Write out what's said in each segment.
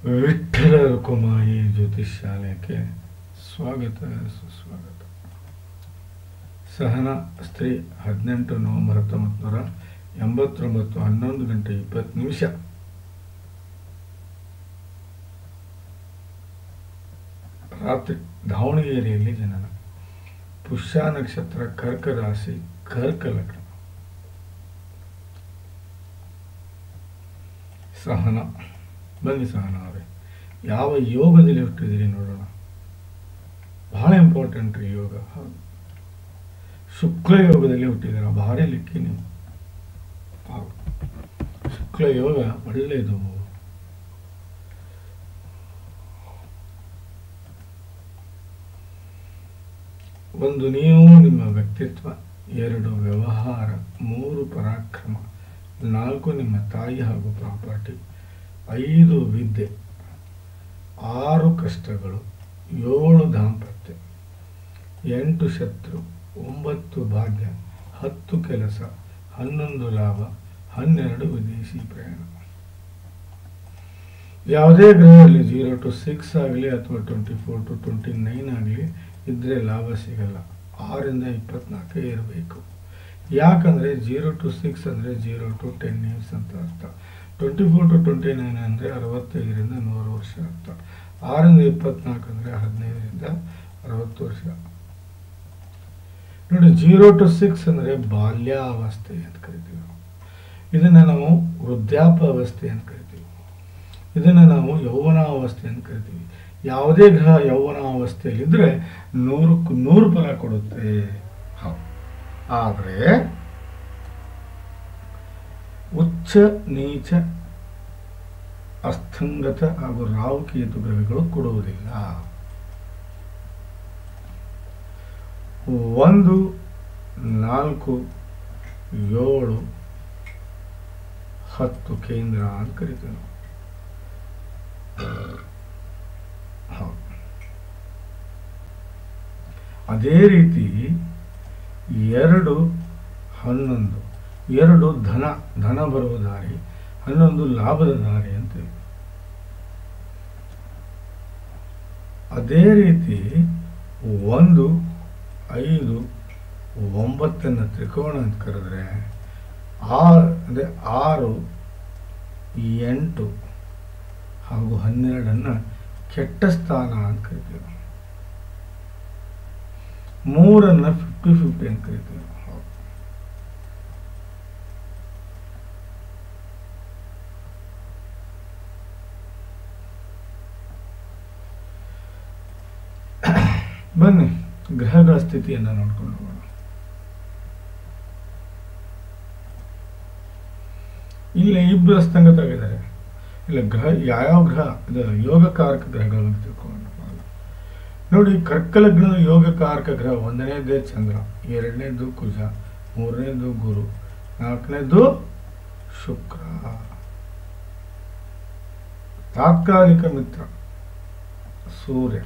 ವಿಠ್ಠಲ ರುಕುಮಾಯಿ ಜ್ಯೋತಿಷ್ ಶಾಲೆಗೆ ಸ್ವಾಗತ ಸುಸ್ವಾಗತ. ಸಹನಾ ಸ್ತ್ರೀ 18 ನವೆಂಬರ್ 1989 11 ಗಂಟೆ 20 ನಿಮಿಷ. ರಾತ್ರಿ ದಾವಣಗೆರೆಯಲ್ಲಿ ಜನನ. ಪುಷ್ಯ ನಕ್ಷತ್ರ, ಕರ್ಕ ರಾಶಿ, ಕರ್ಕ ಲಗ್ನ. ಸಹನ, ಬನ್ನಿ ಸಹನ ಅವರೇ, ಯಾವ ಯೋಗದಲ್ಲಿ ಹುಟ್ಟಿದಿರಿ ನೋಡೋಣ. ಬಹಳ ಇಂಪಾರ್ಟೆಂಟ್ ರೀ ಯೋಗ. ಹೌದು, ಶುಕ್ಲ ಯೋಗದಲ್ಲಿ ಹುಟ್ಟಿದ್ದೀರ, ಭಾರಿ ಲಿಕ್ಕಿ ನೀವು. ಹೌದು, ಶುಕ್ಲ ಯೋಗ ಒಳ್ಳೆಯದು. ಒಂದು ನೀವು ನಿಮ್ಮ ವ್ಯಕ್ತಿತ್ವ, 2 ವ್ಯವಹಾರ, 3 ಪರಾಕ್ರಮ, 4 ನಿಮ್ಮ ತಾಯಿ ಹಾಗೂ ಪ್ರಾಪರ್ಟಿ, 5 ವಿದ್ಯೆ, 6 ಕಷ್ಟಗಳು, 7 ದಾಂಪತ್ಯ, 8 ಶತ್ರು, 9 ಭಾಗ್ಯ, 10 ಕೆಲಸ, 11 ಲಾಭ, 12 ವಿದೇಶಿ ಪ್ರಯಾಣ. ಯಾವುದೇ ಗ್ರಹದಲ್ಲಿ 0 to 6 ಆಗಲಿ ಅಥವಾ 24 to 29 ಆಗಲಿ ಇದ್ರೆ ಲಾಭ ಸಿಗಲ್ಲ. 6 ರಿಂದ 24 ಇರಬೇಕು. ಯಾಕಂದರೆ 0 to 6 ಅಂದರೆ 0 to 10 years ಅಂತ ಅರ್ಥ. 24 to 29 ಅಂದರೆ 65 ರಿಂದ 100 ವರ್ಷ ಅರ್ಥ. 6 ರಿಂದ 24 ಅಂದರೆ 15 ರಿಂದ 60 ವರ್ಷ. ನೋಡಿ, 0 to 6 ಅಂದರೆ ಬಾಲ್ಯಾವಸ್ಥೆ ಅಂತ ಕರಿತೀವಿ ನಾವು. ಇದನ್ನು ನಾವು ವೃದ್ಧಾಪ್ಯಾವಸ್ಥೆ ಅಂತ ಕರಿತೀವಿ. ಇದನ್ನು ನಾವು ಯೌವನಾವಸ್ಥೆ ಅಂತ ಕರಿತೀವಿ. ಯಾವುದೇ ಗ್ರಹ ಯೌವನಾವಸ್ಥೆಯಲ್ಲಿದ್ದರೆ 100ಕ್ಕೆ 100 ಫಲ ಕೊಡುತ್ತೆ. ಆದರೆ ಉಚ್ಚ ನೀಚ ಅಸ್ತಂಗತ ಹಾಗೂ ರಾಹುಕೇತು ಗ್ರಹಗಳು ಕೊಡುವುದಿಲ್ಲ. 1, 4, 7, 10 ಕೇಂದ್ರ ಅಂತ ಕರಿತೀವಿ ನಾವು. ಅದೇ ರೀತಿ 2, 11, 2 ಧನ ಬರುವ ದಾರಿ, 11 ಲಾಭದ ದಾರಿ ಅಂತೇಳಿ. ಅದೇ ರೀತಿ 1, 5, 9 ತ್ರಿಕೋಣ ಅಂತ ಕರೆದ್ರೆ 6, 8 ಹಾಗೂ 12 ಕೆಟ್ಟ ಸ್ಥಾನ ಅಂತ ಕರಿತೀವಿ. 3 50-50 ಅಂತ ಕರಿತೀವಿ. ಬನ್ನಿ ಗ್ರಹಗಳ ಸ್ಥಿತಿಯನ್ನು ನೋಡ್ಕೊಂಡು ಹೋಗೋಣ. ಇಲ್ಲಿ 2 ಅಸ್ತಂಗತವಾಗಿದ್ದಾರೆ. ಇಲ್ಲ, ಗ್ರಹ ಯಾವ್ಯಾವ ಗ್ರಹ ಇದು ಯೋಗಕಾರಕ ಗ್ರಹಗಳನ್ನು ತಿಳ್ಕೊಂಡು ನೋಡಿ. ಕರ್ಕಲಗ್ನದ ಯೋಗಕಾರಕ ಗ್ರಹ 1ನೇದೇ ಚಂದ್ರ, 2ನೇದು ಕುಜ, 3ನೇದು ಗುರು, 4ನೇದು ಶುಕ್ರ. ತಾತ್ಕಾಲಿಕ ಮಿತ್ರ ಸೂರ್ಯ.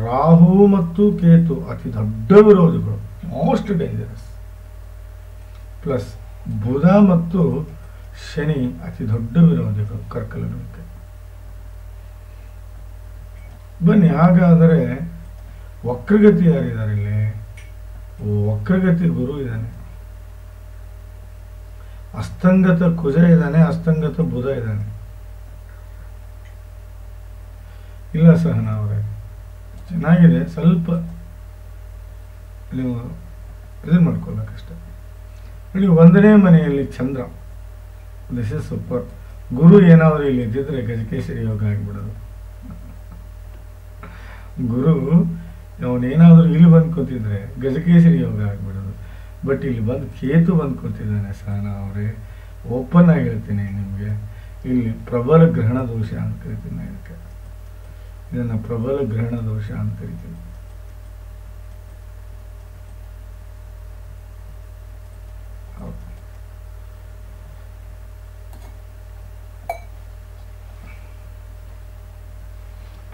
ರಾಹು ಮತ್ತು ಕೇತು ಅತಿ ದೊಡ್ಡ ವಿರೋಧಿಗಳು, ಮೋಸ್ಟ್ ಡೇಂಜರಸ್. ಪ್ಲಸ್ ಬುಧ ಮತ್ತು ಶನಿ ಅತಿ ದೊಡ್ಡ ವಿರೋಧಿಗಳು ಕರ್ಕಲಗ್ನಕ್ಕೆ. ಬನ್ನಿ, ಹಾಗಾದರೆ ವಕ್ರಗತಿ ಯಾರಿದ್ದಾರೆ ಇಲ್ಲಿ? ವಕ್ರಗತಿ ಗುರು ಇದ್ದಾನೆ, ಅಸ್ತಂಗತ ಕುಜ ಇದ್ದಾನೆ, ಅಸ್ತಂಗತ ಬುಧ ಇದ್ದಾನೆ. ಇಲ್ಲ ಸಹನ ಅವರೇ, ಚೆನ್ನಾಗಿದೆ, ಸ್ವಲ್ಪ ನೀವು ಇದನ್ನು ಮಾಡ್ಕೊಳ್ಳೋಕ್ಕಷ್ಟೆ. ನೋಡಿ, 1ನೇ ಮನೆಯಲ್ಲಿ ಚಂದ್ರ, ದಿಸ್ ಇಸ್ ಸೂಪರ್. ಗುರು ಏನಾದರೂ ಇಲ್ಲಿ ಇದ್ದಿದ್ರೆ ಗಜಕೇಸರಿ ಯೋಗ ಆಗಿಬಿಡೋದು. ಗುರು ಅವನೇನಾದರೂ ಇಲ್ಲಿ ಬಂದು ಕೂತಿದ್ರೆ ಗಜಕೇಸರಿ ಯೋಗ ಆಗಿಬಿಡೋದು. ಬಟ್ ಇಲ್ಲಿ ಬಂದು ಕೇತು ಬಂದು ಕೂತಿದ್ದಾನೆ. ಸಹನ ಅವರೇ, ಓಪನ್ ಆಗಿ ಹೇಳ್ತೀನಿ ನಿಮಗೆ, ಇಲ್ಲಿ ಪ್ರಬಲ ಗ್ರಹಣ ದೋಷ ಅಂತ ಕರಿತೀನಿ ನಾನು. ಇದನ್ನು ಪ್ರಬಲ ಗ್ರಹಣ ದೋಷ ಅಂತ ಕರಿತೀವಿ.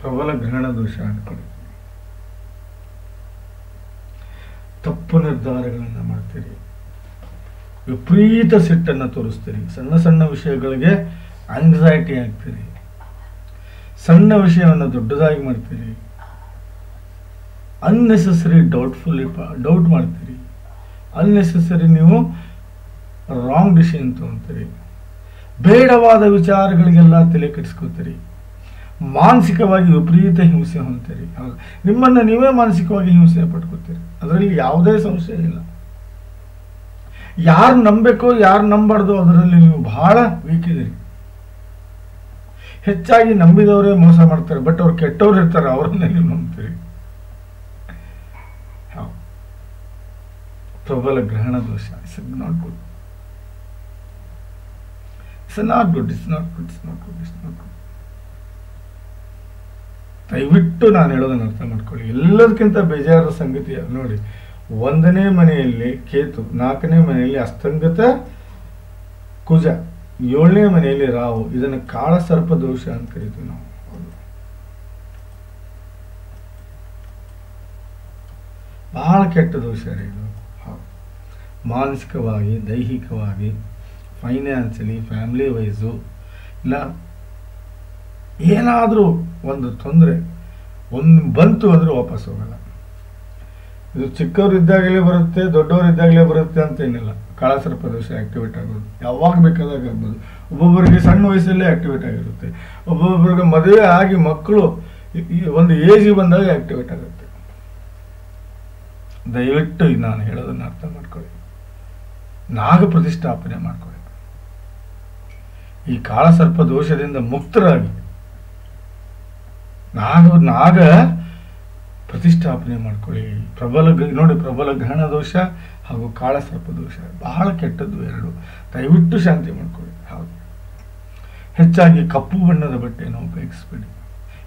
ಪ್ರಬಲ ಗ್ರಹಣ ದೋಷ ಅನ್ಕೊಳ್ಳಿ. ತಪ್ಪು ನಿರ್ಧಾರಗಳನ್ನು ಮಾಡ್ತೀರಿ, ವಿಪರೀತ ಸಿಟ್ಟನ್ನು ತೋರಿಸ್ತೀರಿ, ಸಣ್ಣ ಸಣ್ಣ ವಿಷಯಗಳಿಗೆ ಆಂಗ್ಸೈಟಿ ಆಗ್ತೀರಿ. ಸಣ್ಣ ವಿಷಯವನ್ನು ದೊಡ್ಡದಾಗಿ ಮಾಡ್ತೀರಿ, ಅನ್ನೆಸೆಸರಿ ಡೌಟ್ ಮಾಡ್ತೀರಿ, ಅನ್ನೆಸೆಸರಿ ನೀವು ರಾಂಗ್ ಡಿಸಿಷನ್ ತಗೊಂತೀರಿ, ಬೇಡವಾದ ವಿಚಾರಗಳಿಗೆಲ್ಲ ತಲೆ ಕೆಡಿಸ್ಕೋತೀರಿ, ಮಾನಸಿಕವಾಗಿ ವಿಪರೀತ ಹಿಂಸೆ ಹೊಂದ್ತೀರಿ. ನಿಮ್ಮನ್ನು ನೀವೇ ಮಾನಸಿಕವಾಗಿ ಹಿಂಸೆ ಪಡ್ಕೋತೀರಿ. ಅದರಲ್ಲಿ ಯಾವುದೇ ಸಂಶಯ ಇಲ್ಲ. ಯಾರು ನಂಬಬೇಕೋ ಯಾರು ನಂಬಾರ್ದು ಅದರಲ್ಲಿ ನೀವು ಬಹಳ ವೀಕ್ ಇದ್ದೀರಿ. ಹೆಚ್ಚಾಗಿ ನಂಬಿದವರೇ ಮೋಸ ಮಾಡ್ತಾರೆ, ಬಟ್ ಅವ್ರು ಕೆಟ್ಟವ್ರು ಇರ್ತಾರೆ, ಅವರನ್ನೇ ನೀವು ನಂಬ್ತೀರಿ. ಪ್ರಬಲ ಗ್ರಹಣ ದೋಷ. It's not good, it's not good, it's not good, it's not good, it's not good. ದಯವಿಟ್ಟು ನಾನು ಹೇಳೋದನ್ನು ಅರ್ಥ ಮಾಡ್ಕೊಳ್ಳಿ. ಎಲ್ಲದಕ್ಕಿಂತ ಬೇಜಾರದ ಸಂಗತಿ ನೋಡಿ, 1ನೇ ಮನೆಯಲ್ಲಿ ಕೇತು, 4ನೇ ಮನೆಯಲ್ಲಿ ಅಸ್ತಂಗತ ಕುಜ, 7ನೇ ಮನೆಯಲ್ಲಿ ರಾಹು. ಇದನ್ನು ಕಾಳ ಸರ್ಪ ದೋಷ ಅಂತ ಕರಿತೀವಿ ನಾವು. ಬಹಳ ಕೆಟ್ಟ ದೋಷ ರೀ ಇದು. ಮಾನಸಿಕವಾಗಿ, ದೈಹಿಕವಾಗಿ, ಫೈನಾನ್ಷಿಯಲಿ, ಫ್ಯಾಮಿಲಿ ವೈಸು, ಇಲ್ಲ ಏನಾದರೂ ಒಂದು ತೊಂದರೆ ಬಂತು ಅಂದರೆ ವಾಪಸ್ ಹೋಗಲ್ಲ. ಇದು ಚಿಕ್ಕವ್ರು ಇದ್ದಾಗಲೇ ಬರುತ್ತೆ, ದೊಡ್ಡವರು ಇದ್ದಾಗಲೇ ಬರುತ್ತೆ ಅಂತ ಏನಿಲ್ಲ. ಕಾಳಸರ್ಪ ದೋಷ ಆಕ್ಟಿವೇಟ್ ಆಗೋದು ಯಾವಾಗ ಬೇಕಾದಾಗ ಆಗ್ಬೋದು. ಒಬ್ಬೊಬ್ಬರಿಗೆ ಸಣ್ಣ ವಯಸ್ಸಲ್ಲೇ ಆಕ್ಟಿವೇಟ್ ಆಗಿರುತ್ತೆ, ಒಬ್ಬೊಬ್ಬರಿಗೆ ಮದುವೆ ಆಗಿ ಮಕ್ಕಳು ಒಂದು ಏಜಿಗೆ ಬಂದಾಗ ಆಕ್ಟಿವೇಟ್ ಆಗುತ್ತೆ. ದಯವಿಟ್ಟು ನಾನು ಹೇಳೋದನ್ನು ಅರ್ಥ ಮಾಡ್ಕೊಳ್ಳಿ. ನಾಗ ಪ್ರತಿಷ್ಠಾಪನೆ ಮಾಡ್ಕೊಳ್ಳಿ. ಈ ಕಾಳಸರ್ಪ ದೋಷದಿಂದ ಮುಕ್ತರಾಗಿ ನಾಗ ಪ್ರತಿಷ್ಠಾಪನೆ ಮಾಡ್ಕೊಳ್ಳಿ. ನೋಡಿ, ಪ್ರಬಲ ಗ್ರಹಣ ದೋಷ ಹಾಗೂ ಕಾಳಸರ್ಪ ದೋಷ ಬಹಳ ಕೆಟ್ಟದ್ದು ಎರಡು. ದಯವಿಟ್ಟು ಶಾಂತಿ ಮಾಡ್ಕೊಳ್ಳಿ. ಹೌದು, ಹೆಚ್ಚಾಗಿ ಕಪ್ಪು ಬಣ್ಣದ ಬಟ್ಟೆಯನ್ನು ಉಪಯೋಗಿಸ್ಬೇಡಿ,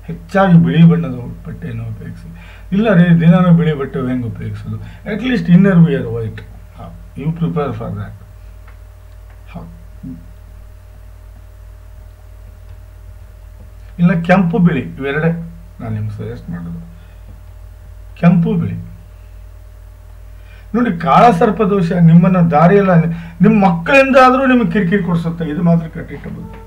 ಹೆಚ್ಚಾಗಿ ಬಿಳಿ ಬಣ್ಣದ ಬಟ್ಟೆಯನ್ನು ಉಪಯೋಗಿಸಿ. ಇಲ್ಲ ರೀ, ದಿನಾನು ಬಿಳಿ ಬಟ್ಟೆ ಹೆಂಗೆ ಉಪಯೋಗಿಸೋದು? At least inner wear white. You prepare for that. ಇಲ್ಲ ಕೆಂಪು ಬಿಳಿ, ಇವೆರಡೇ ನಾನು ನಿಮ್ಗೆ ಸಜೆಸ್ಟ್ ಮಾಡೋದು. ಕೆಂಪು ಬಿಳಿ. ನೋಡಿ, ಕಾಳಸರ್ಪ ದೋಷ ನಿಮ್ಮನ್ನ ದಾರಿಯಲ್ಲ, ನಿಮ್ಮ ಮಕ್ಕಳಿಂದ ಆದರೂ ನಿಮಗೆ ಕಿರಿಕಿರಿ ಕೊಡಿಸುತ್ತೆ. ಇದು ಮಾತ್ರ ಕಟ್ಟಿಟ್ಟಬಹುದು.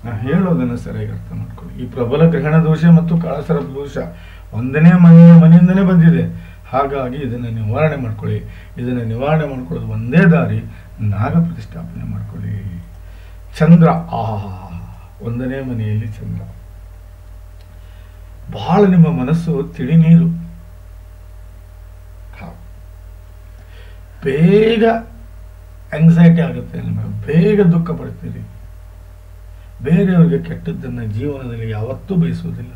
ನಾ ಹೇಳೋದನ್ನ ಸರಿಯಾಗಿ ಅರ್ಥ ಮಾಡ್ಕೊಳ್ಳಿ. ಈ ಪ್ರಬಲ ಗ್ರಹಣ ದೋಷ ಮತ್ತು ಕಾಳಸರ್ಪ ದೋಷ 1ನೇ ಮನೆಯಿಂದನೇ ಬಂದಿದೆ. ಹಾಗಾಗಿ ಇದನ್ನು ನಿವಾರಣೆ ಮಾಡ್ಕೊಳ್ಳಿ. ಇದನ್ನು ನಿವಾರಣೆ ಮಾಡ್ಕೊಳ್ಳೋದು ಒಂದೇ ದಾರಿ, ನಾಗ ಪ್ರತಿಷ್ಠಾಪನೆ ಮಾಡ್ಕೊಳ್ಳಿ. ಚಂದ್ರ, 1ನೇ ಮನೆಯಲ್ಲಿ ಚಂದ್ರ. ಬಹಳ ನಿಮ್ಮ ಮನಸ್ಸು ತಿಳಿ ನೀರು. ಬೇಗ ಆಂಗ್ಸೈಟಿ ಆಗುತ್ತೆ ನಿಮಗೆ, ಬೇಗ ದುಃಖ ಪಡ್ತೀರಿ. ಬೇರೆಯವರಿಗೆ ಕೆಟ್ಟದ್ದನ್ನು ಜೀವನದಲ್ಲಿ ಯಾವತ್ತೂ ಬಯಸುವುದಿಲ್ಲ.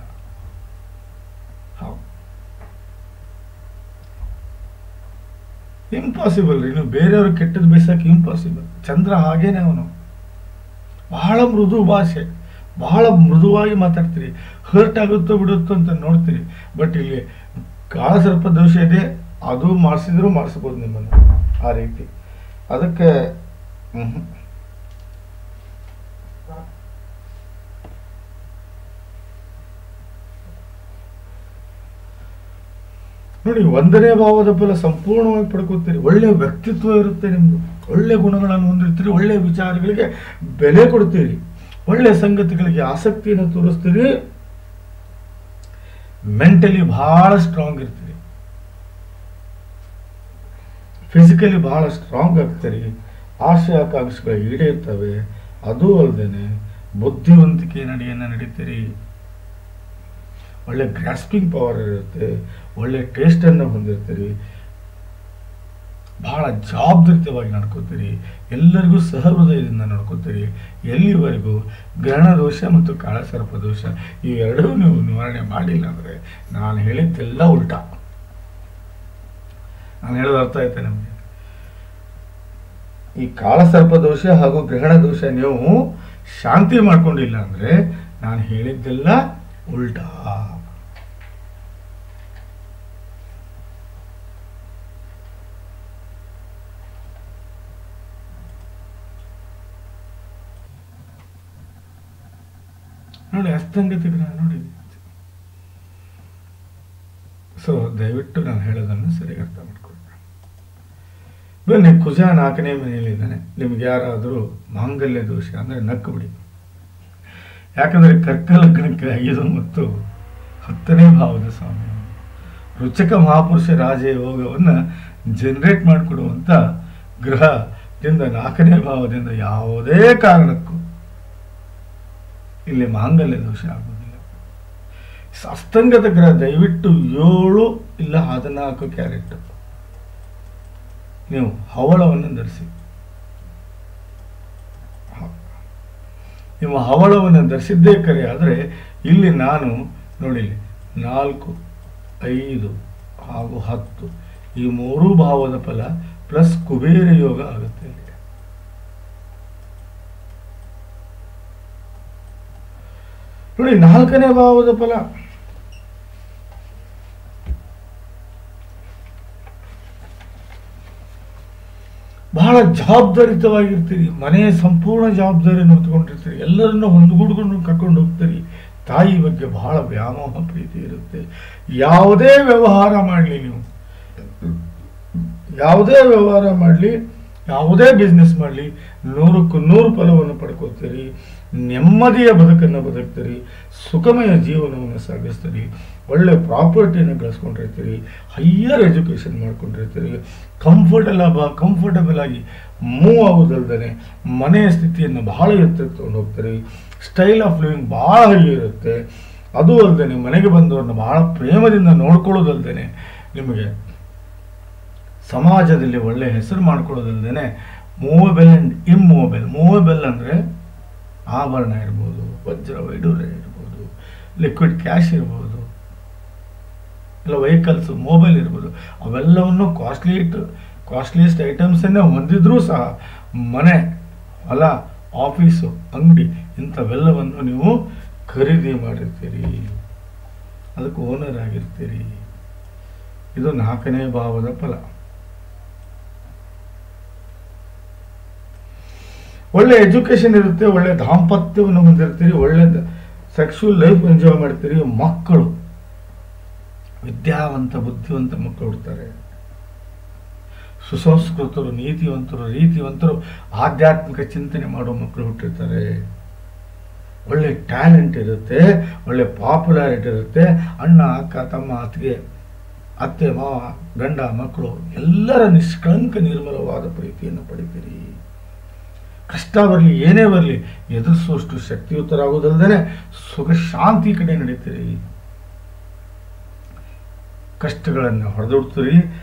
ಇಂಪಾಸಿಬಲ್ ರೀ, ನೀವು ಬೇರೆಯವ್ರಿಗೆ ಕೆಟ್ಟದ್ದು ಬಯಸಕ್ಕೆ ಇಂಪಾಸಿಬಲ್. ಚಂದ್ರ ಹಾಗೇನೆ, ಅವನು ಬಹಳ ಮೃದು ಭಾಷೆ, ಬಹಳ ಮೃದುವಾಗಿ ಮಾತಾಡ್ತೀರಿ. ಹರ್ಟ್ ಆಗುತ್ತೋ ಬಿಡುತ್ತೋ ಅಂತ ನೋಡ್ತೀರಿ. ಬಟ್ ಇಲ್ಲಿ ಕಾಳಸರ್ಪ ದೋಷ ಇದೆ, ಅದು ಮಾಡಿಸಿದ್ರು ಮಾಡಿಸ್ಬೋದು ನಿಮ್ಮನ್ನು ಆ ರೀತಿ. ಅದಕ್ಕೆ ನೋಡಿ, 1ನೇ ಭಾವದ ಫಲ ಸಂಪೂರ್ಣವಾಗಿ ಪಡ್ಕೋತೀರಿ. ಒಳ್ಳೆಯ ವ್ಯಕ್ತಿತ್ವ ಇರುತ್ತೆ ನಿಮ್ದು, ಒಳ್ಳೆ ಗುಣಗಳನ್ನು ಹೊಂದಿರ್ತೀರಿ, ಒಳ್ಳೆ ವಿಚಾರಗಳಿಗೆ ಬೆಲೆ ಕೊಡ್ತೀರಿ, ಒಳ್ಳೆ ಸಂಗತಿಗಳಿಗೆ ಆಸಕ್ತಿಯನ್ನು ತೋರಿಸ್ತೀರಿ, ಮೆಂಟಲಿ ಬಹಳ ಸ್ಟ್ರಾಂಗ್ ಇರ್ತೀರಿ, ಫಿಸಿಕಲಿ ಬಹಳ ಸ್ಟ್ರಾಂಗ್ ಆಗ್ತೀರಿ, ಆಶೆ ಆಕಾಂಕ್ಷೆಗಳು ಈಡೇರ್ತವೆ. ಅದೂ ಅಲ್ಲದೇನೆ ಬುದ್ಧಿವಂತಿಕೆ ನಡೆಯನ್ನು ನಡೀತೀರಿ, ಒಳ್ಳೆ ಗ್ರಾಸ್ಪಿಂಗ್ ಪವರ್ ಇರುತ್ತೆ, ಒಳ್ಳೆ ಟೇಸ್ಟನ್ನು ಹೊಂದಿರ್ತೀರಿ, ಬಹಳ ಜವಾಬ್ದಾರಿತವಾಗಿ ನಡ್ಕೋತೀರಿ, ಎಲ್ಲರಿಗೂ ಸಹೃದಯದಿಂದ ನಡ್ಕೋತೀರಿ. ಎಲ್ಲಿವರೆಗೂ ಗ್ರಹಣ ದೋಷ ಮತ್ತು ಕಾಳಸರ್ಪ ದೋಷ ಇವೆರಡೂ ನೀವು ನಿವಾರಣೆ ಮಾಡಿಲ್ಲ ಅಂದರೆ ನಾನು ಹೇಳಿದ್ದೆಲ್ಲ ಉಲ್ಟಾ. ನಾನು ಹೇಳೋದು ಅರ್ಥ ಆಯ್ತಾ ನಮಗೆ? ಈ ಕಾಳಸರ್ಪ ದೋಷ ಹಾಗೂ ಗ್ರಹಣ ದೋಷ ನೀವು ಶಾಂತಿ ಮಾಡ್ಕೊಂಡಿಲ್ಲ ಅಂದರೆ ನಾನು ಹೇಳಿದ್ದೆಲ್ಲ ಉಲ್ಟಾ. ನೋಡಿ, ಅಸ್ತಂಗತಿ ಗ್ರಹ ನೋಡಿ. ಸೊ ದಯವಿಟ್ಟು ನಾನು ಹೇಳೋದನ್ನು ಸರಿಯಾಗಿ ಅರ್ಥ ಮಾಡ್ಕೊಳ್ಳಿ. ಬನ್ನಿ, ಕುಜ 4ನೇ ಮನೆಯಲ್ಲಿದ್ದಾನೆ. ನಿಮ್ಗೆ ಯಾರಾದರೂ ಮಾಂಗಲ್ಯ ದೋಷ ಅಂದರೆ ನಕ್ಕು ಬಿಡಿ. ಯಾಕಂದರೆ ಕರ್ಕಲಗ್ನಕ್ಕೆ 5 ಮತ್ತು 10ನೇ ಭಾವದ ಸ್ವಾಮಿ. ರುಚಕ ಮಹಾಪುರುಷ ರಾಜಯೋಗವನ್ನು ಜನರೇಟ್ ಮಾಡಿಕೊಡುವಂಥ ಗ್ರಹದಿಂದ 4ನೇ ಭಾವದಿಂದ ಯಾವುದೇ ಕಾರಣಕ್ಕೂ ಇಲ್ಲಿ ಮಾಂಗಲ್ಯ ದೋಷ ಆಗೋದಿಲ್ಲ. ಅಸ್ತಂಗದ ಗ್ರಹ ದಯವಿಟ್ಟು 7 ಇಲ್ಲ 14 ಕ್ಯಾರೆಟ್ ನೀವು ಹವಳವನ್ನು ಧರಿಸಿ. ನೀವು ಹವಳವನ್ನು ಧರಿಸಿದ್ದೇ ಕರೆ ಆದರೆ ಇಲ್ಲಿ ನಾನು ನೋಡಿ 4, 5 ಹಾಗೂ 10 ಈ 3 ಭಾವದ ಫಲ ಪ್ಲಸ್ ಕುಬೇರ ಯೋಗ ಆಗುತ್ತೆ. ಇಲ್ಲಿ ನೋಡಿ 4ನೇ ಭಾವದ ಫಲ. ಬಹಳ ಜವಾಬ್ದಾರಿತವಾಗಿರ್ತೀರಿ. ಮನೆಯ ಸಂಪೂರ್ಣ ಜವಾಬ್ದಾರಿಯನ್ನು ಹೊತ್ಕೊಂಡಿರ್ತೀರಿ. ಎಲ್ಲರನ್ನ ಹೊಂದ್ಗೂಡ್ಕೊಂಡು ಕರ್ಕೊಂಡು ಹೋಗ್ತೀರಿ. ತಾಯಿ ಬಗ್ಗೆ ಬಹಳ ವ್ಯಾಮೋಹ ಪ್ರೀತಿ ಇರುತ್ತೆ. ಯಾವುದೇ ವ್ಯವಹಾರ ಮಾಡಲಿ, ನೀವು ಯಾವುದೇ ವ್ಯವಹಾರ ಮಾಡಲಿ, ಯಾವುದೇ ಬಿಸ್ನೆಸ್ ಮಾಡಲಿ, 100ಕ್ಕೆ 100 ಫಲವನ್ನು ಪಡ್ಕೋತೀರಿ. ನೆಮ್ಮದಿಯ ಬದುಕನ್ನು ಬದುಕ್ತೀರಿ. ಸುಖಮಯ ಜೀವನವನ್ನು ಸಾಗಿಸ್ತೀರಿ. ಒಳ್ಳೆ ಪ್ರಾಪರ್ಟಿಯನ್ನು ಗಳಿಸ್ಕೊಂಡಿರ್ತೀರಿ. ಹೈಯರ್ ಎಜುಕೇಷನ್ ಮಾಡ್ಕೊಂಡಿರ್ತೀರಿ. ಕಂಫರ್ಟಬಲ್ ಆಗಿ ಮೂವ್ ಆಗೋದಲ್ದೇ ಮನೆಯ ಸ್ಥಿತಿಯನ್ನು ಬಹಳ ಎತ್ತರಕ್ಕೆ ತಗೊಂಡು ಹೋಗ್ತೀರಿ. ಸ್ಟೈಲ್ ಆಫ್ ಲಿವಿಂಗ್ ಭಾಳ ಹೈ ಇರುತ್ತೆ. ಅದು ಅಲ್ಲದೆ ಮನೆಗೆ ಬಂದವ್ರನ್ನ ಬಹಳ ಪ್ರೇಮದಿಂದ ನೋಡ್ಕೊಳ್ಳೋದಲ್ದೇ ನಿಮಗೆ ಸಮಾಜದಲ್ಲಿ ಒಳ್ಳೆಯ ಹೆಸರು ಮಾಡ್ಕೊಳ್ಳೋದಲ್ದೇ ಮೂವೇಬಲ್ ಆ್ಯಂಡ್ ಇಮ್ಮೂವೇಬಲ್. ಮೂವೇಬಲ್ ಅಂದರೆ ಆಭರಣ ಇರ್ಬೋದು, ವಜ್ರ ವೈಡೂರ್ಯ ಇರ್ಬೋದು, ಲಿಕ್ವಿಡ್ ಕ್ಯಾಶ್ ಇರ್ಬೋದು, ಇಲ್ಲ ವೆಹಿಕಲ್ಸು, ಮೊಬೈಲ್ ಇರ್ಬೋದು. ಅವೆಲ್ಲವನ್ನು ಕಾಸ್ಟ್ಲಿಯೆಸ್ಟ್ ಐಟಮ್ಸನ್ನೇ ಹೊಂದಿದ್ರೂ ಸಹ ಮನೆ, ಹೊಲ, ಆಫೀಸು, ಅಂಗಡಿ ಇಂಥವೆಲ್ಲವನ್ನು ನೀವು ಖರೀದಿ ಮಾಡಿರ್ತೀರಿ. ಅದಕ್ಕೆ ಓನರ್ ಆಗಿರ್ತೀರಿ. ಇದು 4ನೇ ಭಾವದ ಫಲ. ಒಳ್ಳೆ ಎಜುಕೇಷನ್ ಇರುತ್ತೆ. ಒಳ್ಳೆ ದಾಂಪತ್ಯವನ್ನು ಹೊಂದಿರ್ತೀರಿ. ಒಳ್ಳೆ ಸೆಕ್ಸುವಲ್ ಲೈಫ್ ಎಂಜಾಯ್ ಮಾಡ್ತೀರಿ. ಮಕ್ಕಳು ವಿದ್ಯಾವಂತ ಬುದ್ಧಿವಂತ ಮಕ್ಕಳು ಹುಡ್ತಾರೆ. ಸುಸಂಸ್ಕೃತರು, ನೀತಿವಂತರು, ರೀತಿವಂತರು, ಆಧ್ಯಾತ್ಮಿಕ ಚಿಂತನೆ ಮಾಡುವ ಮಕ್ಕಳು ಹುಟ್ಟಿರ್ತಾರೆ. ಒಳ್ಳೆ ಟ್ಯಾಲೆಂಟ್ ಇರುತ್ತೆ. ಒಳ್ಳೆ ಪಾಪ್ಯುಲಾರಿಟಿ ಇರುತ್ತೆ. ಅಣ್ಣ, ಅಕ್ಕ, ತಮ್ಮ, ಅತ್ತೆ, ಮಾವ, ಗಂಡ, ಮಕ್ಕಳು ಎಲ್ಲರ ನಿಷ್ಕಳಂಕ ನಿರ್ಮಲವಾದ ಪ್ರೀತಿಯನ್ನು ಪಡಿತೀರಿ. ಕಷ್ಟ ಬರಲಿ, ಏನೇ ಬರಲಿ ಎದುರಿಸುವಷ್ಟು ಶಕ್ತಿಯುತರಾಗುವುದಲ್ಲದೆ ಸುಖ ಶಾಂತಿ ಕಡೆ ನಡೀತೀರಿ. ಕಷ್ಟಗಳನ್ನು ಹೊಡೆದೊಡ್ತೀರಿ.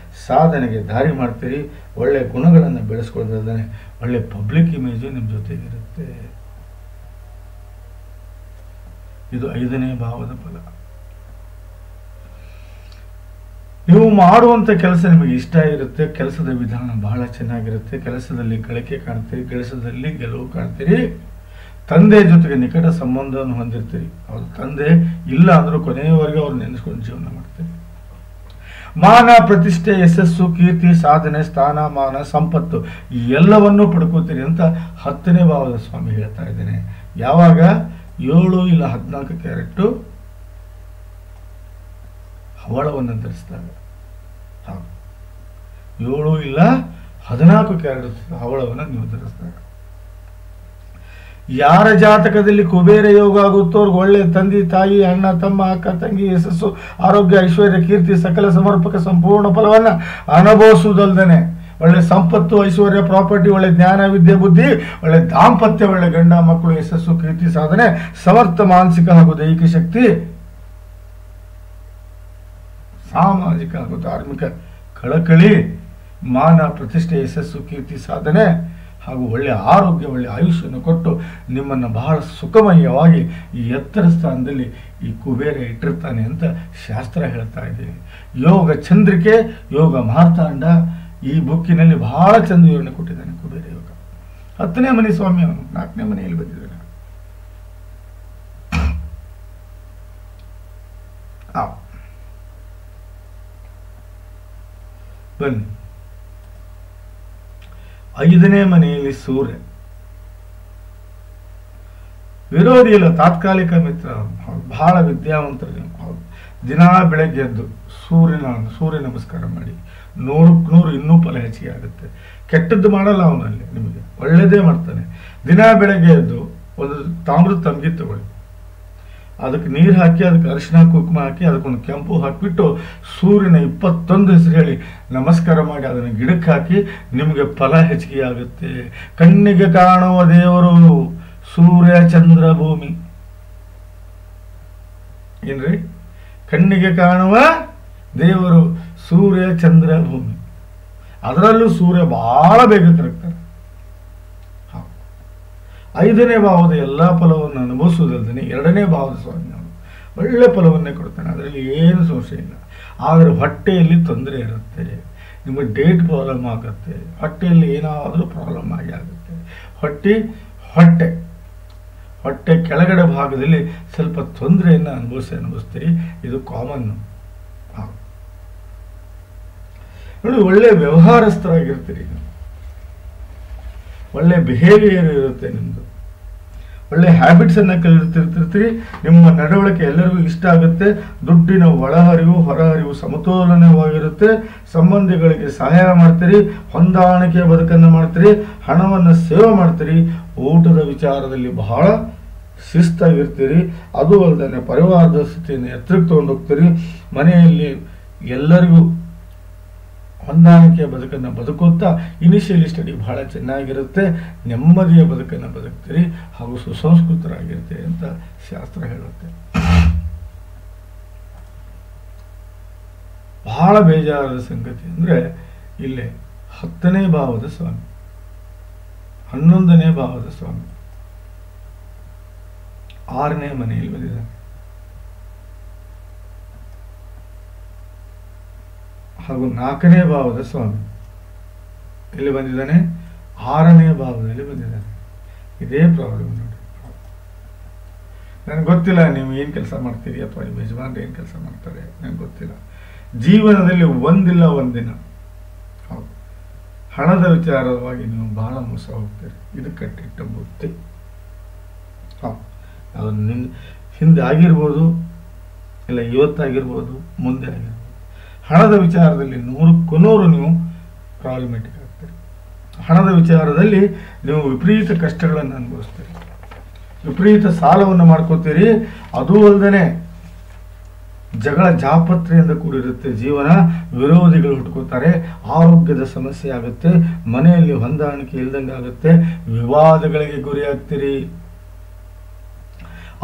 ಸಾಧನೆಗೆ ದಾರಿ ಮಾಡ್ತೀರಿ. ಒಳ್ಳೆ ಗುಣಗಳನ್ನು ಬೆಳೆಸ್ಕೊಳ್ಳೋದಲ್ಲದೆ ಒಳ್ಳೆ ಪಬ್ಲಿಕ್ ಇಮೇಜು ನಿಮ್ಮ ಜೊತೆಗಿರುತ್ತೆ. ಇದು 5ನೇ ಭಾವದ ಫಲ. ನೀವು ಮಾಡುವಂಥ ಕೆಲಸ ನಿಮಗೆ ಇಷ್ಟ ಇರುತ್ತೆ. ಕೆಲಸದ ವಿಧಾನ ಬಹಳ ಚೆನ್ನಾಗಿರುತ್ತೆ. ಕೆಲಸದಲ್ಲಿ ಗಳಿಕೆ ಕಾಣ್ತೀರಿ. ಕೆಲಸದಲ್ಲಿ ಗೆಲುವು ಕಾಣ್ತೀರಿ. ತಂದೆ ಜೊತೆಗೆ ನಿಕಟ ಸಂಬಂಧವನ್ನು ಹೊಂದಿರ್ತೀರಿ. ಅವ್ರ ತಂದೆ ಇಲ್ಲ ಅಂದರೂ ಕೊನೆಯವರೆಗೆ ಅವ್ರು ನೆನೆಸ್ಕೊಂಡು ಜೀವನ ಮಾಡ್ತೀರಿ. ಮಾನ, ಪ್ರತಿಷ್ಠೆ, ಯಶಸ್ಸು, ಕೀರ್ತಿ, ಸಾಧನೆ, ಸ್ಥಾನ, ಮಾನ, ಸಂಪತ್ತು ಎಲ್ಲವನ್ನೂ ಪಡ್ಕೋತೀರಿ ಅಂತ 10ನೇ ಭಾವದ ಸ್ವಾಮಿ ಹೇಳ್ತಾ ಇದ್ದೇನೆ. ಯಾವಾಗ 7 ಇಲ್ಲ 14 ಕ್ಯಾರೆಟ್ಟು ಹವಳವನ್ನು ಧರಿಸಿದಾಗ, 7 ಇಲ್ಲ 14 ಕ್ಯಾರೆಟ್ ಹವಳವನ್ನು ನೀವು ಧರಿಸಿದಾಗ, ಯಾರ ಜಾತಕದಲ್ಲಿ ಕುಬೇರ ಯೋಗ ಆಗುತ್ತೋ ಅವ್ರಿಗೆ ಒಳ್ಳೆ ತಂದೆ ತಾಯಿ, ಅಣ್ಣ ತಮ್ಮ, ಅಕ್ಕ ತಂಗಿ, ಯಶಸ್ಸು, ಆರೋಗ್ಯ, ಐಶ್ವರ್ಯ, ಕೀರ್ತಿ, ಸಕಲ ಸಮರ್ಪಕ ಸಂಪೂರ್ಣ ಫಲವನ್ನು ಅನುಭವಿಸುವುದಲ್ದೇ ಒಳ್ಳೆ ಸಂಪತ್ತು, ಐಶ್ವರ್ಯ, ಪ್ರಾಪರ್ಟಿ, ಒಳ್ಳೆ ಜ್ಞಾನ, ವಿದ್ಯೆ, ಬುದ್ಧಿ, ಒಳ್ಳೆ ದಾಂಪತ್ಯ, ಒಳ್ಳೆ ಗಂಡ ಮಕ್ಕಳು, ಯಶಸ್ಸು, ಕೀರ್ತಿ, ಸಾಧನೆ, ಸಮರ್ಥ ಮಾನಸಿಕ ಹಾಗೂ ದೈಹಿಕ ಶಕ್ತಿ, ಸಾಮಾಜಿಕ ಹಾಗೂ ಧಾರ್ಮಿಕ ಕಳಕಳಿ, ಮಾನ, ಪ್ರತಿಷ್ಠೆ, ಯಶಸ್ಸು, ಕೀರ್ತಿ, ಸಾಧನೆ ಹಾಗೂ ಒಳ್ಳೆಯ ಆರೋಗ್ಯ, ಒಳ್ಳೆಯ ಆಯುಷ್ಯನ್ನು ಕೊಟ್ಟು ನಿಮ್ಮನ್ನು ಬಹಳ ಸುಖಮಯವಾಗಿ ಈ ಎತ್ತರ ಸ್ಥಾನದಲ್ಲಿ ಈ ಕುಬೇರ ಇಟ್ಟಿರ್ತಾನೆ ಅಂತ ಶಾಸ್ತ್ರ ಹೇಳ್ತಾ ಇದ್ದೀನಿ. ಯೋಗ ಚಂದ್ರಿಕೆ, ಯೋಗ ಮಾರ್ತಾಂಡ ಈ ಬುಕ್ಕಿನಲ್ಲಿ ಬಹಳ ಚಂದ ವಿವರಣೆ ಕೊಟ್ಟಿದ್ದಾನೆ. ಕುಬೇರ ಯೋಗ 10ನೇ ಮನೆ ಸ್ವಾಮಿ, ಅವನು 4ನೇ ಮನೆಯಲ್ಲಿ ಬಂದಿದ್ದಾನೆ. ಬನ್ನಿ, 5ನೇ ಮನೆಯಲ್ಲಿ ಸೂರ್ಯ. ವಿರೋಧಿ ಇಲ್ಲ, ತಾತ್ಕಾಲಿಕ ಮಿತ್ರ, ಬಹಳ ವಿದ್ಯಾವಂತರು, ದಿನಾ ಬೆಳಗ್ಗೆ ಎದ್ದು ಸೂರ್ಯ ನಮಸ್ಕಾರ ಮಾಡಿ, 100ಕ್ಕೆ 100 ಇನ್ನೂ ಫಲ ಹೆಚ್ಚಿಗೆ ಆಗುತ್ತೆ. ಕೆಟ್ಟದ್ದು ಮಾಡಲ್ಲ ಅವನಲ್ಲಿ, ನಿಮಗೆ ಒಳ್ಳೆಯದೇ ಮಾಡ್ತಾನೆ. ದಿನ ಬೆಳಗ್ಗೆ ಎದ್ದು ಒಂದು ತಾಮ್ರದ ತಂಗಿ ತಗೊಳ್ಳಿ, ಅದಕ್ಕೆ ನೀರು ಹಾಕಿ, ಅದಕ್ಕೆ ಅರಿಶಿನ ಕುಂಕುಮ ಹಾಕಿ, ಅದಕ್ಕೊಂದು ಕೆಂಪು ಹಾಕಿಬಿಟ್ಟು ಸೂರ್ಯನ 21 ಹೆಸರು ಹೇಳಿ ನಮಸ್ಕಾರ ಮಾಡಿ ಅದನ್ನು ಗಿಡಕ್ಕೆ ಹಾಕಿ, ನಿಮಗೆ ಫಲ ಹೆಚ್ಚಿಗೆ ಆಗುತ್ತೆ. ಕಣ್ಣಿಗೆ ಕಾಣುವ ದೇವರು ಸೂರ್ಯ ಚಂದ್ರ ಭೂಮಿ. ಏನ್ರಿ? ಕಣ್ಣಿಗೆ ಕಾಣುವ ದೇವರು ಸೂರ್ಯ ಚಂದ್ರ ಭೂಮಿ. ಅದರಲ್ಲೂ ಸೂರ್ಯ ಬಹಳ ಬೇಗ ಕರಗ್ತಾರೆ. 5ನೇ ಭಾವದ ಎಲ್ಲ ಫಲವನ್ನು ಅನುಭವಿಸುವುದಲ್ಲದೆ 2ನೇ ಭಾವದ ಸ್ವಾಮಿ ಅವನು ಒಳ್ಳೆ ಫಲವನ್ನೇ ಕೊಡ್ತಾನೆ, ಅದರಲ್ಲಿ ಏನು ಸಂಶಯ ಇಲ್ಲ. ಆದರೆ ಹೊಟ್ಟೆಯಲ್ಲಿ ತೊಂದರೆ ಇರುತ್ತೆ, ನಿಮಗೆ ಡೇಟ್ ಪ್ರಾಬ್ಲಮ್ ಆಗುತ್ತೆ, ಹೊಟ್ಟೆಯಲ್ಲಿ ಏನಾದರೂ ಪ್ರಾಬ್ಲಮ್ ಆಗುತ್ತೆ. ಹೊಟ್ಟೆ ಕೆಳಗಡೆ ಭಾಗದಲ್ಲಿ ಸ್ವಲ್ಪ ತೊಂದರೆಯನ್ನು ಅನುಭವಿಸ್ತೀರಿ. ಇದು ಕಾಮನ್ನು. ನೋಡಿ, ಒಳ್ಳೆ ವ್ಯವಹಾರಸ್ಥರಾಗಿರ್ತೀರಿ, ಒಳ್ಳೆ ಬಿಹೇವಿಯರ್ ಇರುತ್ತೆ, ನಿಮ್ಮದು ಒಳ್ಳೆ ಹ್ಯಾಬಿಟ್ಸನ್ನು ಕಲಿತಿರ್ತೀರಿ. ನಿಮ್ಮ ನಡವಳಿಕೆ ಎಲ್ಲರಿಗೂ ಇಷ್ಟ ಆಗುತ್ತೆ. ದುಡ್ಡಿನ ಒಳಹರಿವು ಹೊರಹರಿವು ಸಮತೋಲನವಾಗಿರುತ್ತೆ. ಸಂಬಂಧಿಗಳಿಗೆ ಸಹಾಯ ಮಾಡ್ತೀರಿ, ಹೊಂದಾಣಿಕೆಯ ಬದುಕನ್ನು ಮಾಡ್ತೀರಿ, ಹಣವನ್ನು ಸೇವೆ ಮಾಡ್ತೀರಿ. ಊಟದ ವಿಚಾರದಲ್ಲಿ ಬಹಳ ಶಿಸ್ತಾಗಿರ್ತೀರಿ. ಅದು ಅಲ್ಲದೆ ಪರಿವಾರದ ಸ್ಥಿತಿಯನ್ನು ಎತ್ತರಕ್ಕೆ ತಗೊಂಡೋಗ್ತೀರಿ. ಮನೆಯಲ್ಲಿ ಎಲ್ಲರಿಗೂ ಹೊಂದಾಣಿಕೆಯ ಬದುಕನ್ನು ಬದುಕುತ್ತಾ ಇನಿಷಿಯಲಿ ಸ್ಟಡಿ ಬಹಳ ಚೆನ್ನಾಗಿರುತ್ತೆ. ನೆಮ್ಮದಿಯ ಬದುಕನ್ನು ಬದುಕ್ತೀರಿ ಹಾಗೂ ಸುಸಂಸ್ಕೃತರಾಗಿರ್ತೀರಿ ಅಂತ ಶಾಸ್ತ್ರ ಹೇಳುತ್ತೆ. ಬಹಳ ಬೇಜಾರದ ಸಂಗತಿ ಅಂದರೆ ಇಲ್ಲೇ 10ನೇ ಭಾವದ ಸ್ವಾಮಿ, 11ನೇ ಭಾವದ ಸ್ವಾಮಿ 6ನೇ ಮನೆಯಲ್ಲಿ ಬಂದಿದ್ದಾನೆ. ಹಾಗೂ 4ನೇ ಭಾವದ ಸ್ವಾಮಿ ಎಲ್ಲಿ ಬಂದಿದ್ದಾನೆ? 6ನೇ ಭಾವದಲ್ಲಿ ಬಂದಿದ್ದಾನೆ. ಇದೇ ಪ್ರಾಬ್ಲಮ್ ನೋಡಿ. ನನಗೆ ಗೊತ್ತಿಲ್ಲ ನೀವು ಏನು ಕೆಲಸ ಮಾಡ್ತೀರಿ ಅಥವಾ ನಿಮ್ಮ ಯಜಮಾನ್ರು ಏನು ಕೆಲಸ ಮಾಡ್ತಾರೆ, ನನಗೆ ಗೊತ್ತಿಲ್ಲ. ಜೀವನದಲ್ಲಿ ಒಂದಿಲ್ಲ ಒಂದಿನ ಹೌದು ಹಣದ ವಿಚಾರವಾಗಿ ನೀವು ಬಹಳ ಮೋಸ ಹೋಗ್ತೀರಿ. ಇದು ಕಟ್ಟಿಟ್ಟ ಬುತ್ತಿ. ಅದು ಹಿಂದೆ ಆಗಿರ್ಬೋದು, ಇಲ್ಲ ಇವತ್ತಾಗಿರ್ಬೋದು, ಮುಂದೆ ಆಗಿರ್ಬೋದು. ಹಣದ ವಿಚಾರದಲ್ಲಿ 100ಕ್ಕೆ 100 ನೀವು ಪ್ರಾಬ್ಲಮೆಟಿಕ್ ಆಗ್ತೀರಿ. ಹಣದ ವಿಚಾರದಲ್ಲಿ ನೀವು ವಿಪರೀತ ಕಷ್ಟಗಳನ್ನು ಅನುಭವಿಸ್ತೀರಿ, ವಿಪರೀತ ಸಾಲವನ್ನು ಮಾಡ್ಕೋತೀರಿ. ಅದೂ ಅಲ್ಲದೆ ಜಗಳ ಜಾಪತ್ರೆಯಿಂದ ಕೂಡಿರುತ್ತೆ ಜೀವನ. ವಿರೋಧಿಗಳು ಹುಟ್ಕೋತಾರೆ, ಆರೋಗ್ಯದ ಸಮಸ್ಯೆ ಆಗುತ್ತೆ, ಮನೆಯಲ್ಲಿ ಹೊಂದಾಣಿಕೆ ಇಲ್ದಂಗೆ ಆಗುತ್ತೆ, ವಿವಾದಗಳಿಗೆ ಗುರಿಯಾಗ್ತೀರಿ,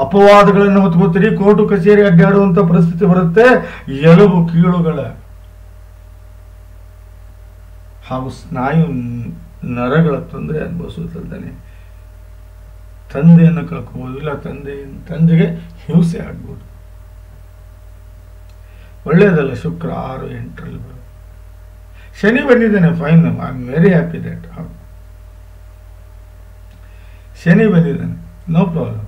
ಅಪವಾದಗಳನ್ನು ಹೊತ್ಕೋತೀರಿ, ಕೋರ್ಟು ಕಚೇರಿ ಅಡ್ಡಾಡುವಂತ ಪರಿಸ್ಥಿತಿ ಬರುತ್ತೆ. ಎಲುಬು ಕೀಳುಗಳ ಹಾಗೂ ಸ್ನಾಯು ನರಗಳ ತೊಂದರೆ ಅನುಭವಿಸುತ್ತಲ್ದಾನೆ ತಂದೆಯನ್ನು ಕಳ್ಕೋಬಹುದು, ಇಲ್ಲ ತಂದೆಗೆ ಹಿಂಸೆ ಆಗ್ಬೋದು. ಒಳ್ಳೆಯದಲ್ಲ. ಶುಕ್ರ 6, 8ರಲ್ಲಿ ಬರೋದು. ಶನಿ ಬಂದಿದ್ದಾನೆ, fine, I am very happy that. Shani ಬಂದಿದ್ದಾನೆ, ನೋ ಪ್ರಾಬ್ಲಮ್.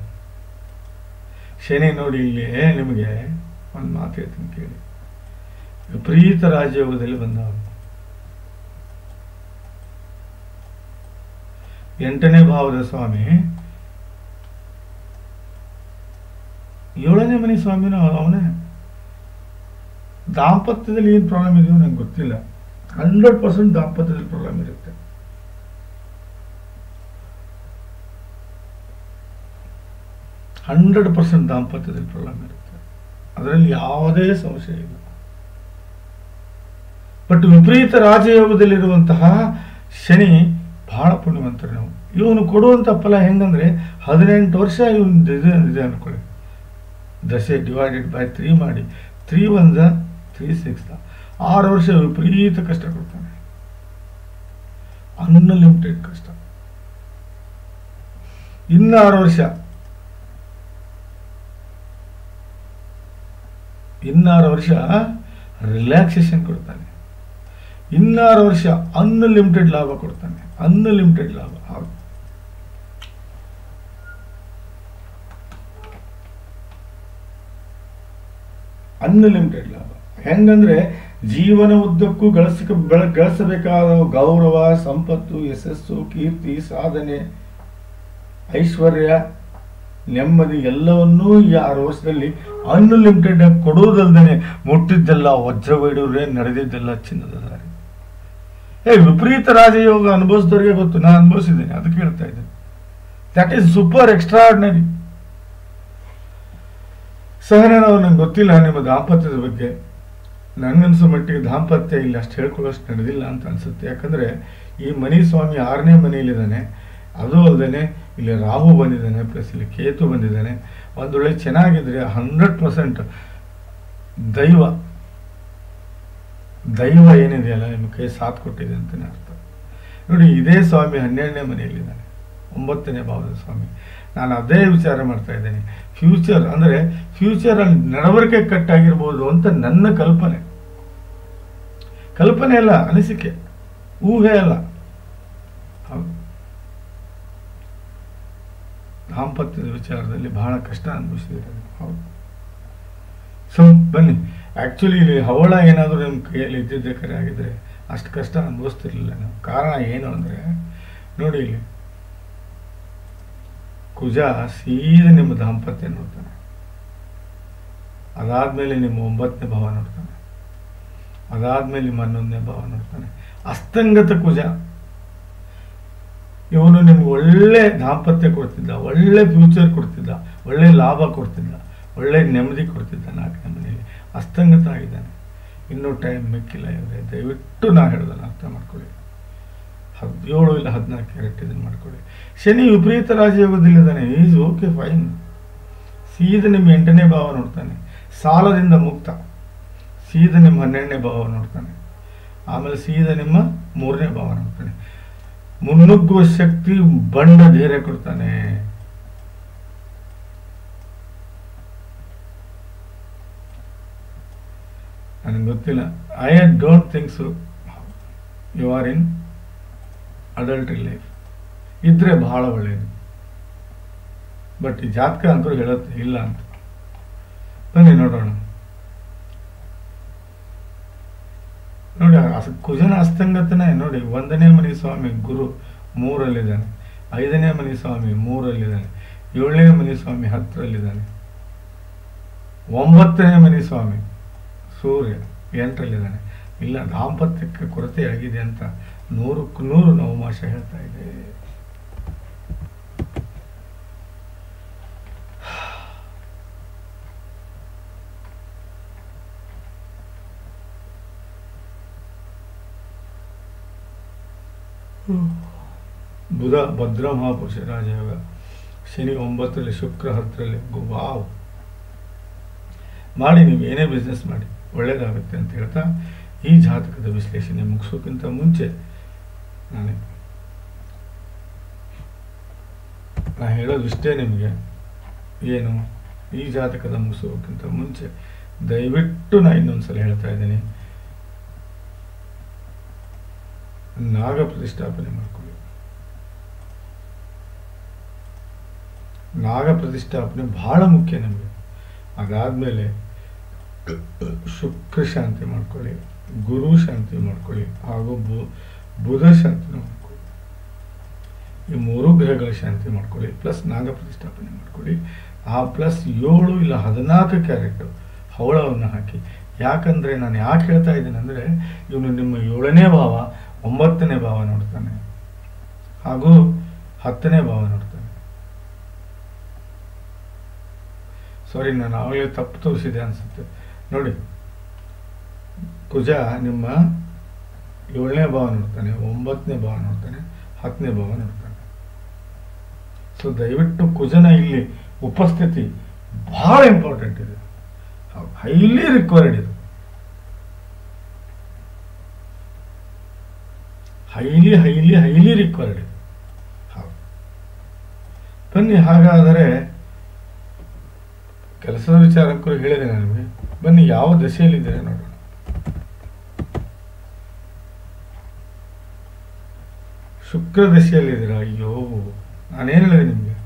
ಶನಿ ನೋಡಿ, ಇಲ್ಲಿ ನಿಮಗೆ ಒಂದು ಮಾತು ಹೇಳ್ತೀನಿ ಕೇಳಿ. ವಿಪರೀತ ರಾಜಯೋಗದಲ್ಲಿ ಬಂದವರು 8ನೇ ಭಾವದ ಸ್ವಾಮಿ 7ನೇ ಮನೆ ಸ್ವಾಮಿನ ಅವನೇ. ದಾಂಪತ್ಯದಲ್ಲಿ ಏನು ಪ್ರಾಬ್ಲಮ್ ಇದೆಯೋ ನಂಗೆ ಗೊತ್ತಿಲ್ಲ. 100% ದಾಂಪತ್ಯದಲ್ಲಿ ಪ್ರಾಬ್ಲಮ್ ಇರುತ್ತೆ. ದಾಂಪತ್ಯದಲ್ಲಿ ಪ್ರಾಬ್ಲಮ್ ಇರುತ್ತೆ, ಅದರಲ್ಲಿ ಯಾವುದೇ ಸಮಸ್ಯೆ ಇಲ್ಲ. ಬಟ್ ವಿಪರೀತ ರಾಜಯೋಗದಲ್ಲಿರುವಂತಹ ಶನಿ ಬಹಳ ಪುಣ್ಯವಂತರು. ನಾವು ಇವನು ಕೊಡುವಂಥ ಫಲ ಹೆಂಗಂದ್ರೆ 18 ವರ್ಷ ಇವನು ಇದೆ ಅನ್ಕೊಳ್ಳಿ. ದಶೆ ಡಿವೈಡೆಡ್ ಬೈ 3 ಮಾಡಿ 3 1 3 6 6 ವರ್ಷ ವಿಪರೀತ ಕಷ್ಟ ಕೊಡ್ತಾನೆ, ಅನ್ಲಿಮಿಟೆಡ್ ಕಷ್ಟ. ಇನ್ನು 6 ವರ್ಷ ರಿಲ್ಯಾಕ್ಸೇಷನ್ ಕೊಡ್ತಾನೆ. ಇನ್ನು 6 ವರ್ಷ ಅನ್ಲಿಮಿಟೆಡ್ ಲಾಭ ಕೊಡ್ತಾನೆ, ಅನ್ಲಿಮಿಟೆಡ್ ಲಾಭ. ಅನ್ಲಿಮಿಟೆಡ್ ಲಾಭ ಹೆಂಗಂದ್ರೆ ಜೀವನ ಉದ್ದಕ್ಕೂ ಗಳಿಸಬೇಕಾದ ಗೌರವ, ಸಂಪತ್ತು, ಯಶಸ್ಸು, ಕೀರ್ತಿ, ಸಾಧನೆ, ಐಶ್ವರ್ಯ ನೆಮ್ಮದಿ ಎಲ್ಲವನ್ನೂ ಈ 6 ವರ್ಷದಲ್ಲಿ ಅನ್ಲಿಮಿಟೆಡ್ ಆಗಿ ಕೊಡುವುದಲ್ದೇ ಮುಟ್ಟಿದ್ದೆಲ್ಲ ವಜ್ರವೈಡೂರೇ, ನಡೆದಿದ್ದೆಲ್ಲ ಚಿನ್ನದ ದಾರಿ. ವಿಪರೀತ ರಾಜಯೋಗ ಅನುಭವಿಸಿದವ್ರಿಗೆ ಗೊತ್ತು, ನಾನು ಅನುಭವಿಸಿದ್ದೇನೆ, ಅದಕ್ಕೆ ಹೇಳ್ತಾ ಇದ್ದೇನೆ. That is super extraordinary. ಸಹನವ್ರು ನಂಗೆ ಗೊತ್ತಿಲ್ಲ ನಿಮ್ಮ ದಾಂಪತ್ಯದ ಬಗ್ಗೆ. ನನಗನ್ಸೋ ಮಟ್ಟಿಗೆ ದಾಂಪತ್ಯ ಇಲ್ಲಿ ಅಷ್ಟು ಹೇಳ್ಕೊಳ್ಳೋಷ್ಟು ನಡೆದಿಲ್ಲ ಅಂತ ಅನ್ಸುತ್ತೆ. ಯಾಕಂದರೆ ಈ ಮನಿ ಸ್ವಾಮಿ 6ನೇ ಮನೆಯಲ್ಲಿದ್ದಾನೆ. ಅದು ಅಲ್ಲದೆ ಇಲ್ಲಿ ರಾಹು ಬಂದಿದ್ದಾನೆ, ಪ್ಲಸ್ ಇಲ್ಲಿ ಕೇತು ಬಂದಿದ್ದಾನೆ. ಒಂದು ವೇಳೆ ಚೆನ್ನಾಗಿದ್ರೆ 100% ದೈವ ಏನಿದೆಯಲ್ಲ ನಿಮ್ಮ ಕೈ ಸಾಥ್ ಕೊಟ್ಟಿದೆ ಅಂತಲೇ ಅರ್ಥ. ನೋಡಿ, ಇದೇ ಸ್ವಾಮಿ 12ನೇ ಮನೆಯಲ್ಲಿದ್ದಾನೆ, 9ನೇ ಭಾವದ ಸ್ವಾಮಿ. ನಾನು ಅದೇ ವಿಚಾರ ಮಾಡ್ತಾ ಇದ್ದೇನೆ. ಫ್ಯೂಚರ್ ಅಂದರೆ ಫ್ಯೂಚರಲ್ಲಿ ನಡವಳಿಕೆ ಕಟ್ಟಾಗಿರ್ಬೋದು ಅಂತ ನನ್ನ ಕಲ್ಪನೆ ಅಲ್ಲ, ಅನಿಸಿಕೆ, ಊಹೆ ಅಲ್ಲ. ಹೌದು, ದಾಂಪತ್ಯದ ವಿಚಾರದಲ್ಲಿ ಬಹಳ ಕಷ್ಟ ಅನುಭವಿಸಿದ್ದಾರೆ. ಹೌದು. ಸೊ ಬನ್ನಿ, ಆ್ಯಕ್ಚುಲಿ ಇಲ್ಲಿ ಹವಳ ಏನಾದರೂ ನಿಮ್ಮ ಕೈಯಲ್ಲಿ ಇದ್ದಿದ್ದೇ ಕರೆ ಆಗಿದ್ರೆ ಅಷ್ಟು ಕಷ್ಟ ಅನುಭವಿಸ್ತಿರ್ಲಿಲ್ಲ ನಾವು. ಕಾರಣ ಏನು ಅಂದರೆ ನೋಡಿ, ಇಲ್ಲಿ ಕುಜ ಸೀದಾ ನಿಮ್ಮ ದಾಂಪತ್ಯ ನೋಡ್ತಾನೆ, ಅದಾದ್ಮೇಲೆ ನಿಮ್ಮ 9ನೇ ಭಾವ ನೋಡ್ತಾನೆ, ಅದಾದ್ಮೇಲೆ ನಿಮ್ಮ 11ನೇ ಭಾವ ನೋಡ್ತಾನೆ. ಅಸ್ತಂಗತ ಕುಜ ಇವನು ನಿಮ್ಗೆ ಒಳ್ಳೆ ದಾಂಪತ್ಯ ಕೊಡ್ತಿದ್ದ, ಒಳ್ಳೆ ಫ್ಯೂಚರ್ ಕೊಡ್ತಿದ್ದ, ಒಳ್ಳೆ ಲಾಭ ಕೊಡ್ತಿದ್ದ, ಒಳ್ಳೆ ನೆಮ್ಮದಿ ಕೊಡ್ತಿದ್ದ. 4ನೇ ಮನೆಯಲ್ಲಿ ಅಸ್ತಂಗತ ಆಗಿದ್ದಾನೆ. ಇನ್ನೂ ಟೈಮ್ ಮಿಕ್ಕಿಲ್ಲ ಇವರೇ, ದಯವಿಟ್ಟು ನಾ ಹೇಳ್ದಲ್ಲ ಅರ್ಥ ಮಾಡ್ಕೊಳ್ಳಿ. 17 ಇಲ್ಲ 14 ಕ್ಯಾರೆಟ್ ಇದನ್ನು ಮಾಡ್ಕೊಳ್ಳಿ. ಶನಿ ವಿಪರೀತ ರಾಜಯೋಗದಲ್ಲಿದ್ದಾನೆ. Is okay fine. ಸೀದಾ ನಿಮ್ಮ 8ನೇ ಭಾವ ನೋಡ್ತಾನೆ, ಸಾಲದಿಂದ ಮುಕ್ತ. ಸೀದಾ ನಿಮ್ಮ 12ನೇ ಭಾವ ನೋಡ್ತಾನೆ, ಆಮೇಲೆ ಸೀದಾ ನಿಮ್ಮ 3ನೇ ಭಾವ ನೋಡ್ತಾನೆ. ಮುನ್ನುಗ್ಗುವ ಶಕ್ತಿ, ಬಂಡ ಧೈರ್ಯ ಕೊಡ್ತಾನೆ. ನನಗೆ ಗೊತ್ತಿಲ್ಲ, I don't think so you are in adultery life. ಇದ್ರೆ ಬಹಳ ಒಳ್ಳೆಯದು, ಬಟ್ ಈ ಜಾತಕ ಅಂತೂ ಹೇಳುತ್ತೆ ಇಲ್ಲ ಅಂತ. ಬನ್ನಿ ನೋಡೋಣ. ನೋಡಿ, ಕುಜನ ಅಸ್ತಂಗತನೇ ನೋಡಿ. 1ನೇ ಮನೆ ಸ್ವಾಮಿ ಗುರು 3ರಲ್ಲಿದ್ದಾನೆ, 5ನೇ ಮನೆ ಸ್ವಾಮಿ 3ರಲ್ಲಿದ್ದಾನೆ, 7ನೇ ಮನೆ ಸ್ವಾಮಿ 10ರಲ್ಲಿದ್ದಾನೆ, 9ನೇ ಮನೆ ಸ್ವಾಮಿ ಸೂರ್ಯ 8ರಲ್ಲಿದ್ದಾನೆ. ಇಲ್ಲ, ದಾಂಪತ್ಯಕ್ಕೆ ಕೊರತೆ ಆಗಿದೆ ಅಂತ 100ಕ್ಕೆ 100 ನವಮಾಶ ಹೇಳ್ತಾ ಇದೆ. ಬುಧ ಭದ್ರ ಮಹಾಪುರುಷ ರಾಜಯೋಗ, ಶನಿ 9ರಲ್ಲಿ, ಶುಕ್ರ 10ರಲ್ಲಿ. ವಾವ್, ಮಾಡಿ, ನೀವು ಏನೇ ಬಿಸ್ನೆಸ್ ಮಾಡಿ ಒಳ್ಳೇದಾಗುತ್ತೆ ಅಂತ ಹೇಳ್ತಾ ಈ ಜಾತಕದ ವಿಶ್ಲೇಷಣೆ ಮುಗಿಸೋಕ್ಕಿಂತ ಮುಂಚೆ ನಾನು ಹೇಳೋದು ಇಷ್ಟೇ ನಿಮಗೆ. ಏನು, ಈ ಜಾತಕದ ಮುಗಿಸೋಕ್ಕಿಂತ ಮುಂಚೆ ದಯವಿಟ್ಟು ನಾನು ಇನ್ನೊಂದ್ಸಲ ಹೇಳ್ತಾ ಇದ್ದೀನಿ, ನಾಗ ಪ್ರತಿಷ್ಠಾಪನೆ ಮಾಡ್ಕೊಳ್ಳಿ. ನಾಗ ಪ್ರತಿಷ್ಠಾಪನೆ ಬಹಳ ಮುಖ್ಯ ನಮಗೆ. ಅದಾದಮೇಲೆ ಶುಕ್ರ ಶಾಂತಿ ಮಾಡ್ಕೊಳ್ಳಿ, ಗುರು ಶಾಂತಿ ಮಾಡ್ಕೊಳ್ಳಿ, ಹಾಗೂ ಬುಧ ಶಾಂತಿ ಮಾಡ್ಕೊಳ್ಳಿ. ಈ 3 ಗ್ರಹಗಳ ಶಾಂತಿ ಮಾಡ್ಕೊಳ್ಳಿ, ಪ್ಲಸ್ ನಾಗ ಪ್ರತಿಷ್ಠಾಪನೆ ಮಾಡ್ಕೊಳ್ಳಿ. ಆ ಪ್ಲಸ್ 7 ಇಲ್ಲ 14 ಕ್ಯಾರೆಟ್ ಹವಳವನ್ನು ಹಾಕಿ. ಯಾಕಂದರೆ ನಾನು ಯಾಕೆ ಹೇಳ್ತಾ ಇದ್ದೀನಿ ಅಂದರೆ, ಇವನು ನಿಮ್ಮ 7ನೇ ಭಾವ 9ನೇ ಭಾವ ನೋಡ್ತಾನೆ, ಹಾಗೂ 10ನೇ ಭಾವ ನೋಡ್ತಾನೆ. ಸಾರಿ, ನಾನು ಆವಾಗಲೇ ತಪ್ಪು ತೋರಿಸಿದೆ ಅನಿಸುತ್ತೆ. ನೋಡಿ, ಕುಜ ನಿಮ್ಮ 7ನೇ ಭಾವ ನೋಡ್ತಾನೆ, 9ನೇ ಭಾವ ನೋಡ್ತಾನೆ, 10ನೇ ಭಾವ ನೋಡ್ತಾನೆ. ಸೊ ದಯವಿಟ್ಟು ಕುಜನ ಇಲ್ಲಿ ಉಪಸ್ಥಿತಿ ಬಹಳ ಇಂಪಾರ್ಟೆಂಟ್ ಇದೆ, ಹೈಲಿ ರಿಕ್ವೈರ್ಡ್ ಇದು, ಹೈಲಿ ರಿಕ್ವೈರ್ಡ್ ಇದು. ಹೌದು, ಬನ್ನಿ. ಹಾಗಾದರೆ ಕೆಲಸದ ವಿಚಾರಕ್ಕೂ ಹೇಳಿದೆ ನನಗೆ. ಬನ್ನಿ, ಯಾವ ದಶೆಯಲ್ಲಿದ್ದಾರೆ ನೋಡೋಣ. ಶುಕ್ರ ದಶೆಯಲ್ಲಿದ್ದೀರಾ? ಅಯ್ಯೋ, ನಾನೇನು ಹೇಳಿದೆ ನಿಮಗೆ,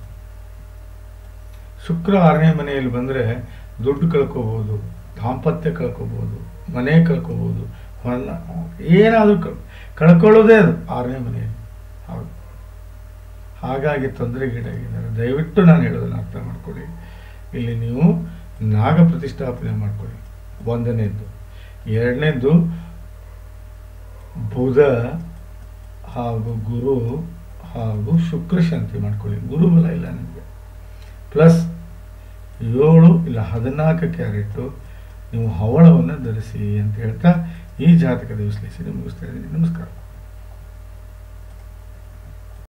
ಶುಕ್ರ 6ನೇ ಮನೆಯಲ್ಲಿ ಬಂದರೆ ದುಡ್ಡು ಕಳ್ಕೋಬೋದು, ದಾಂಪತ್ಯ ಕಳ್ಕೋಬೋದು, ಮನೆ ಕಳ್ಕೋಬೋದು, ಏನಾದರೂ ಕಳ್ಕೊಳ್ಳೋದೇ ಅದು 6ನೇ ಮನೆಯಲ್ಲಿ. ಹೌದು, ಹಾಗಾಗಿ ತೊಂದರೆಗೀಡಾಗಿದ್ದಾರೆ. ದಯವಿಟ್ಟು ನಾನು ಹೇಳೋದನ್ನು ಅರ್ಥ ಮಾಡ್ಕೊಳ್ಳಿ. ಇಲ್ಲಿ ನೀವು ನಾಗ ಪ್ರತಿಷ್ಠಾಪನೆ ಮಾಡ್ಕೊಳ್ಳಿ, ಒಂದನೇದ್ದು. ಎರಡನೇದ್ದು, ಬುಧ ಹಾಗೂ ಗುರು ಹಾಗೂ ಶುಕ್ರ ಶಾಂತಿ ಮಾಡ್ಕೊಳ್ಳಿ. ಗುರುಬಲ ಇಲ್ಲ ನಿಮಗೆ. ಪ್ಲಸ್ 7 ಇಲ್ಲ 14 ಕ್ಯಾರೆಟು ನೀವು ಹವಳವನ್ನು ಧರಿಸಿ ಅಂತ ಹೇಳ್ತಾ ಈ ಜಾತಕದ ವಿಶ್ಲೇಷಣೆ ಮುಗಿಸ್ತಾ ಇದ್ದೀನಿ. ನಮಸ್ಕಾರ.